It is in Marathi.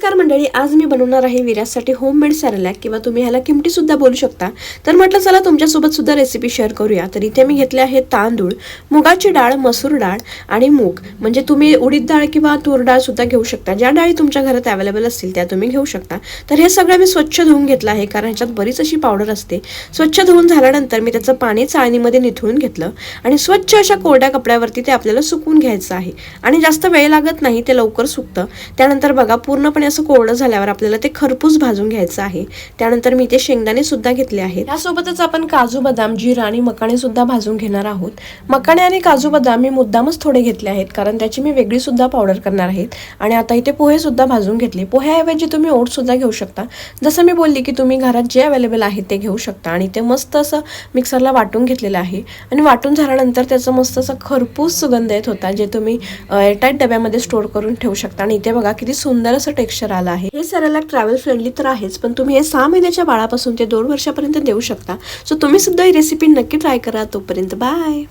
नमस्कार मंडळी, आज मी बनवणार आहे विराजसाठी होममेड सॅरलॅक किंवा तुम्ही ह्याला किमटी सुद्धा बोलू शकता. तर म्हटलं चला तुमच्यासोबत सुद्धा रेसिपी शेअर करूया. तर इथे मी घेतले आहे तांदूळ, मुगाची डाळ, मसूर डाळ आणि मूग. म्हणजे तुम्ही उडीद डाळ किंवा तूर डाळ सुद्धा घेऊ शकता. ज्या डाळी तुमच्या घरात अवेलेबल असतील त्या तुम्ही घेऊ शकता. तर हे सगळं मी स्वच्छ धुवून घेतलं आहे, कारण ह्याच्यात बरीच अशी पावडर असते. स्वच्छ धुवून झाल्यानंतर मी त्याचं पाणी चाळणीमध्ये निथळून घेतलं आणि स्वच्छ अशा कोरड्या कपड्यावरती ते आपल्याला सुकवून घ्यायचं आहे. आणि जास्त वेळ लागत नाही, ते लवकर सुकतं. त्यानंतर बघा पूर्णपणे असं कोरडं झाल्यावर आपल्याला ते खरपूस भाजून घ्यायचं आहे. त्यानंतर मी ते शेंगदाणे सुद्धा घेतले आहेत. त्यासोबतच आपण काजू, बदाम, जीरा आणि मकाणे सुद्धा भाजून घेणार आहोत. मकाणे आणि काजू, बदाम मी मुद्दामच थोडे घेतले आहेत, कारण त्याची मी वेगळी सुद्धा पावडर करणार आहे. आणि आता इथे पोहे सुद्धा भाजून घेतले. पोह्याऐवजी तुम्ही ओट सुद्धा घेऊ शकता. जसं मी बोलली की तुम्ही घरात जे अवेलेबल आहे ते घेऊ शकता. आणि ते मस्त असं मिक्सरला वाटून घेतलेलं आहे. आणि वाटून झाल्यानंतर त्याचं मस्त असं खरपूस सुगंध येत होता, जे तुम्ही एअरटाईट डब्यामध्ये स्टोर करून ठेवू शकता. आणि इथे बघा किती सुंदर असं टेक्स्चर आलं आहे. हे सॅरलॅक ट्रॅव्हल फ्रेंडली तर आहेच, पण तुम्ही हे 6 महिन्याच्या बाळापासून ते 2 वर्षापर्यंत देऊ शकता. सो तुम्ही सुद्धा ही रेसिपी नक्की ट्राय करा. तोपर्यंत बाय.